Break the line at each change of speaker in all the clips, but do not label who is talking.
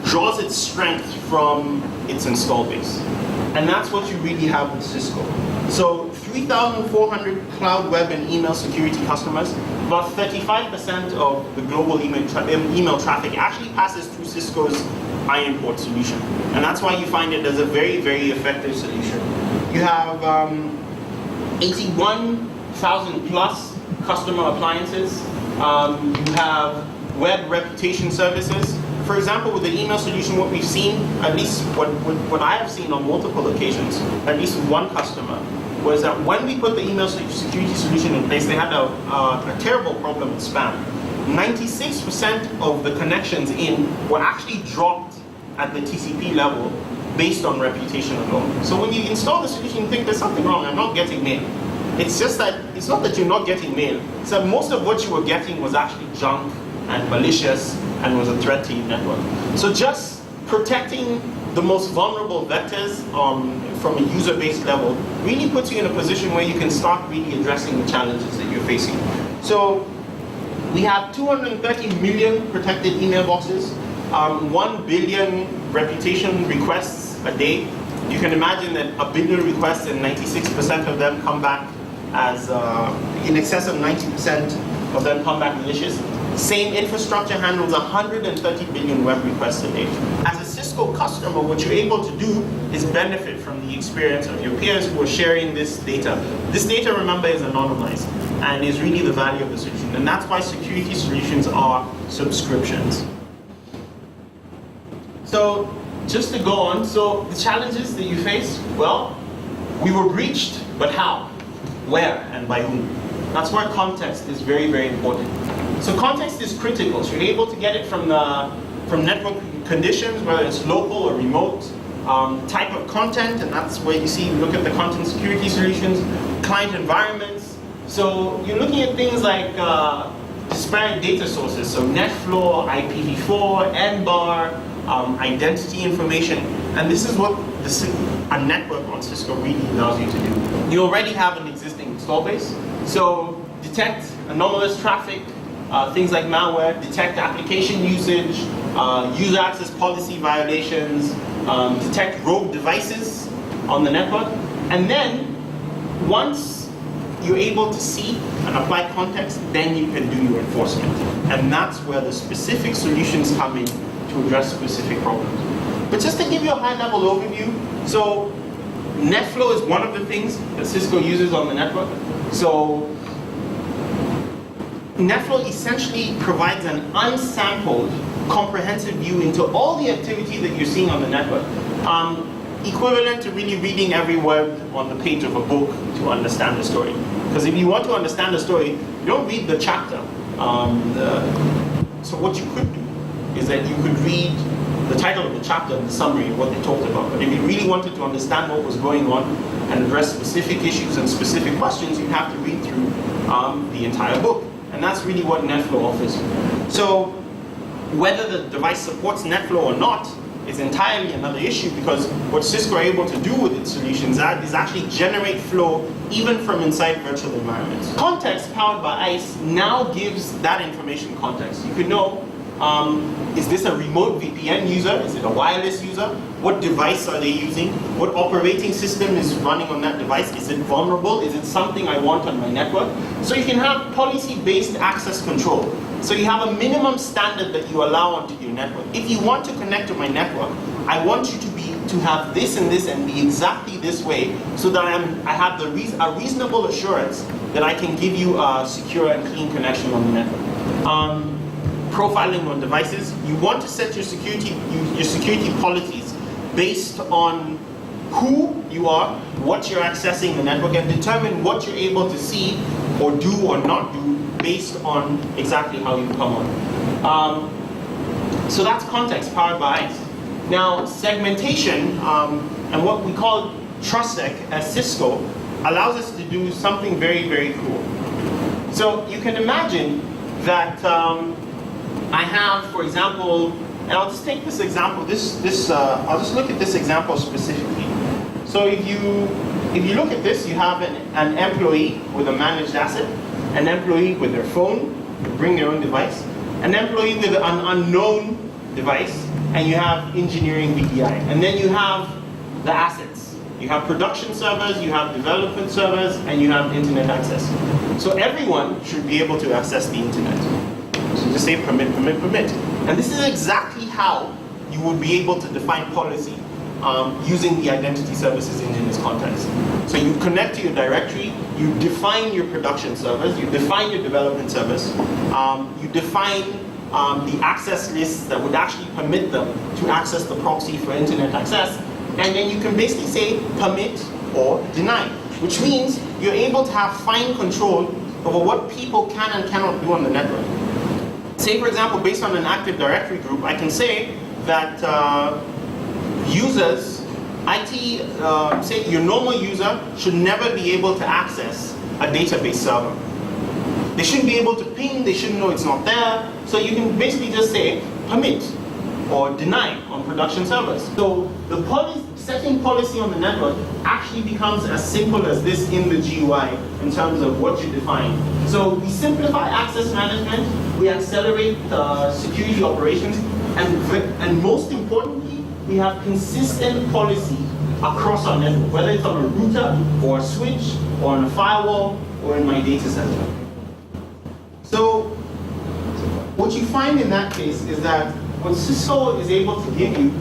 draws its strength from its install base. And that's what you really have with Cisco. So 3,400 cloud, web, and email security customers, about 35% of the global email traffic actually passes through Cisco's iimport solution. And that's why you find it as a very, very effective solution. You have 81,000 plus customer appliances. You have web reputation services. For example, with the email solution, what we've seen, at least what I have seen on multiple occasions, at least with one customer, was that when we put the email security solution in place, they had a terrible problem with spam. 96% of the connections in were actually dropped at the TCP level based on reputation alone. So when you install the solution, you think there's something wrong, I'm not getting mail. It's just that, it's not that you're not getting mail, it's that most of what you were getting was actually junk and malicious and was a threat to your network. So just protecting the most vulnerable vectors from a user-based level really puts you in a position where you can start really addressing the challenges that you're facing. So we have 230 million protected email boxes, 1 billion reputation requests a day. You can imagine that a billion requests and 96% of them come back as, in excess of 90% of them come back malicious. Same infrastructure handles 130 billion web requests a day. As a Cisco customer, what you're able to do is benefit from the experience of your peers who are sharing this data. This data, remember, is anonymized and is really the value of the solution. And that's why security solutions are subscriptions. So just to go on, so the challenges that you face, well, we were breached, but how? Where and by whom? That's where context is very, very important. So context is critical. So you're able to get it from network conditions, whether it's local or remote, type of content, and that's where you see, look at the content security solutions, client environments. So you're looking at things like disparate data sources, so NetFlow, IPv4, NBAR, identity information, and this is what a network on Cisco really allows you to do. You already have an existing install base, so detect anomalous traffic, things like malware, detect application usage, user access policy violations, detect rogue devices on the network, and then once you're able to see and apply context, then you can do your enforcement. And that's where the specific solutions come in to address specific problems. But just to give you a high-level overview, so NetFlow is one of the things that Cisco uses on the network. So NetFlow essentially provides an unsampled, comprehensive view into all the activity that you're seeing on the network. Equivalent to really reading every word on the page of a book to understand the story. Because if you want to understand the story, you don't read the chapter. So what you could do is that you could read the title of the chapter and the summary of what they talked about. But if you really wanted to understand what was going on and address specific issues and specific questions, you'd have to read through the entire book. And that's really what NetFlow offers you. So whether the device supports NetFlow or not is entirely another issue, because what Cisco are able to do with its solutions is actually generate flow even from inside virtual environments. Context powered by ICE now gives that information context. You could know, is this a remote VPN user? Is it a wireless user? What device are they using? What operating system is running on that device? Is it vulnerable? Is it something I want on my network? So you can have policy-based access control. So you have a minimum standard that you allow onto your network. If you want to connect to my network, I want you to have this and this and be exactly this way, so that I have a reasonable assurance that I can give you a secure and clean connection on the network. Profiling on devices, you want to set your security policies based on who you are, what you're accessing the network, and determine what you're able to see or do or not do based on exactly how you come on. So that's context powered by ICE. Now, segmentation and what we call TrustSec at Cisco allows us to do something very, very cool. So you can imagine that I have, for example, and I'll just take this example. I'll just look at this example specifically. So if you look at this, you have an employee with a managed asset, an employee with their phone, bring their own device, an employee with an unknown device, and you have engineering VDI. And then you have the assets. You have production servers, you have development servers, and you have internet access. So everyone should be able to access the internet. So just say permit, permit, permit. And this is exactly how you would be able to define policy using the identity services in this context. So you connect to your directory, you define your production servers, you define your development servers, you define the access lists that would actually permit them to access the proxy for internet access, and then you can basically say permit or deny, which means you're able to have fine control over what people can and cannot do on the network. Say, for example, based on an Active Directory group, I can say that users, say your normal user should never be able to access a database server. They shouldn't be able to ping, they shouldn't know it's not there. So you can basically just say permit or deny on production servers. So the setting policy on the network actually becomes as simple as this in the GUI in terms of what you define. So we simplify access management, we accelerate security operations, and most importantly, we have consistent policy across our network, whether it's on a router or a switch or on a firewall or in my data center. So what you find in that case is that what Cisco is able to give you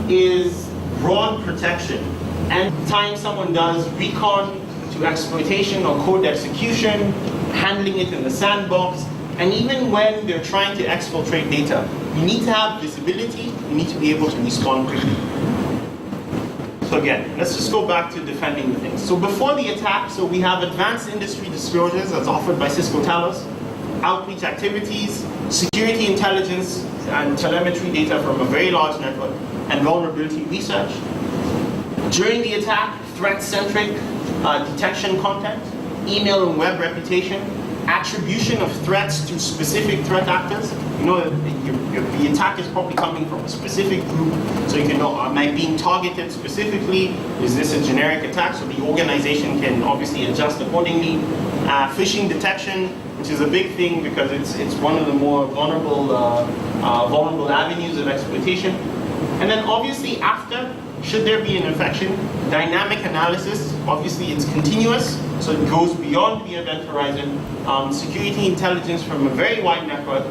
is broad protection. Anytime someone does recon to exploitation or code execution, handling it in the sandbox, and even when they're trying to exfiltrate data, you need to have visibility, you need to be able to respond quickly. So again, let's just go back to defending the things. So before the attack, so we have advanced industry disclosures that's offered by Cisco Talos, outreach activities, security intelligence and telemetry data from a very large network, and vulnerability research. During the attack, threat-centric detection content, email and web reputation, attribution of threats to specific threat actors. You know, the attack is probably coming from a specific group, so you can know, am I being targeted specifically? Is this a generic attack? So the organization can obviously adjust accordingly. Phishing detection, which is a big thing because it's one of the more vulnerable avenues of exploitation. And then obviously after, should there be an infection, dynamic analysis, obviously it's continuous, so it goes beyond the event horizon. Security intelligence from a very wide network.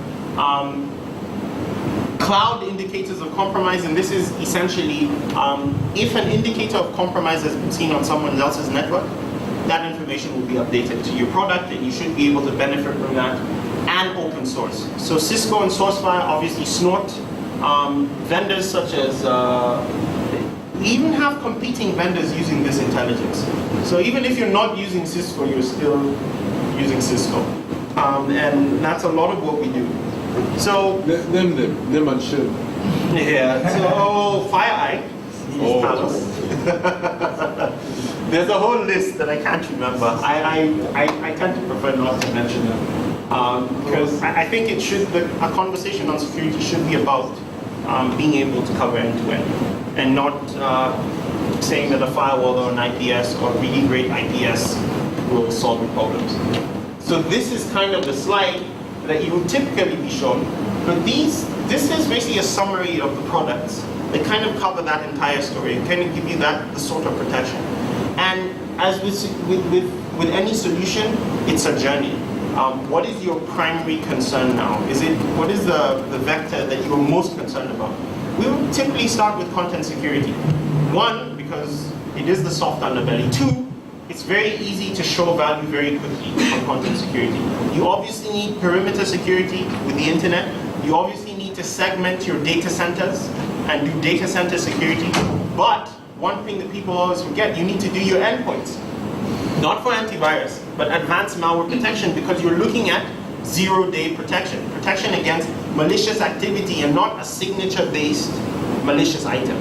Cloud indicators of compromise, and this is essentially, if an indicator of compromise has been seen on someone else's network, that information will be updated to your product and you should be able to benefit from that, and open source. So Cisco and SourceFire obviously snort. Vendors such as, we even have competing vendors using this intelligence. So even if you're not using Cisco, you're still using Cisco. And that's a lot of what we do. So,
them unsure.
Yeah, so FireEye, there's a whole list that I can't remember. I tend to prefer not to mention them. Because I think it should, a conversation on security should be about being able to cover end-to-end, and not saying that a firewall or an IPS or really great IPS will solve your problems. So this is kind of the slide that you would typically be shown, but this is basically a summary of the products that kind of cover that entire story and kind of give you the sort of protection. And as with any solution, it's a journey. What is your primary concern now? What is the vector that you're most concerned about? We will typically start with content security. One, because it is the soft underbelly. Two, it's very easy to show value very quickly on content security. You obviously need perimeter security with the internet. You obviously need to segment your data centers and do data center security. But one thing that people always forget, you need to do your endpoints. Not for antivirus, but advanced malware protection, because you're looking at zero-day protection. Protection against malicious activity and not a signature-based malicious item.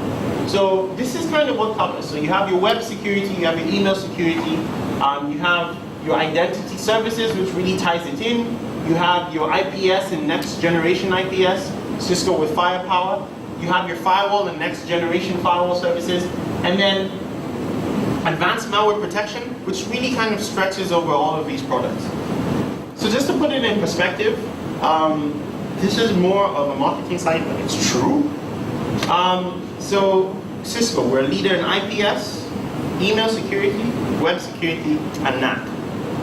So this is kind of what covers. So you have your web security, you have your email security, you have your identity services, which really ties it in. You have your IPS and next generation IPS, Cisco with Firepower. You have your firewall and next generation firewall services. And then advanced malware protection, which really kind of stretches over all of these products. So just to put it in perspective, this is more of a marketing site, but it's true. So Cisco, we're a leader in IPS, email security, web security, and NAC.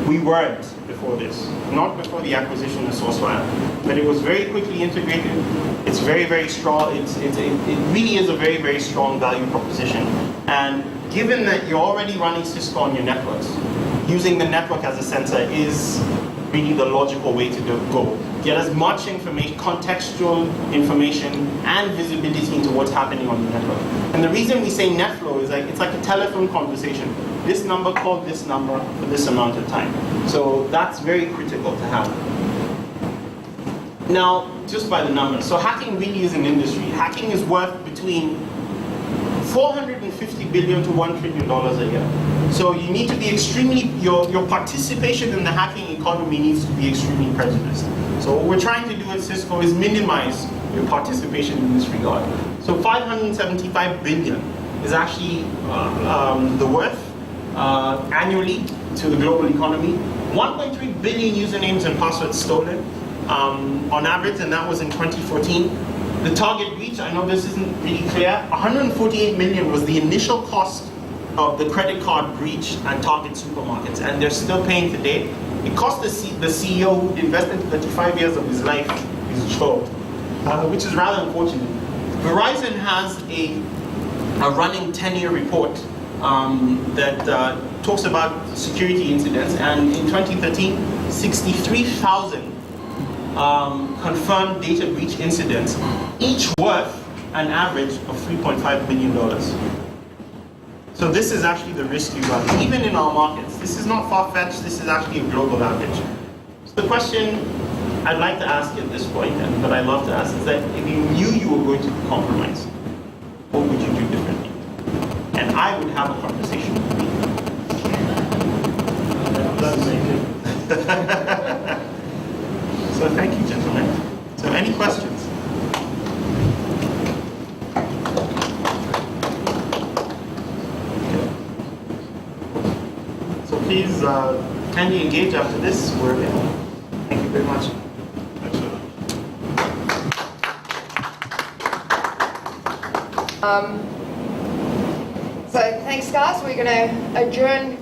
We weren't before this, not before the acquisition of SourceWire, but it was very quickly integrated. It's very, very strong. It really is a very, very strong value proposition. And given that you're already running Cisco on your networks, using the network as a sensor is really the logical way to go. Get as much information, contextual information, and visibility into what's happening on the network. And the reason we say net flow is it's like a telephone conversation. This number called this number for this amount of time. So that's very critical to have. Now, just by the numbers. So hacking really is an industry. Hacking is worth between $450 billion to $1 trillion a year. So you need to be extremely, your participation in the hacking economy needs to be extremely prejudiced. So what we're trying to do at Cisco is minimize your participation in this regard. So $575 billion is actually the worth annually to the global economy. 1.3 billion usernames and passwords stolen on average, and that was in 2014. The target reach, I know this isn't really clear, 148 million was the initial cost of the credit card breach at Target supermarkets, and they're still paying today. It cost the CEO who invested 35 years of his life, his job, which is rather unfortunate. Verizon has a running 10-year report that talks about security incidents, and in 2013, 63,000 confirmed data breach incidents, each worth an average of $3.5 billion. So this is actually the risk you run, even in our markets. This is not far-fetched, this is actually a global average. So the question I'd like to ask at this point, and that I love to ask, is that if you knew you were going to be compromised, what would you do differently? And I would have a conversation with you. So thank you, gentlemen. So any questions? So please kindly engage after this. We're available. Thank you very much.
So thanks guys, we're going to adjourn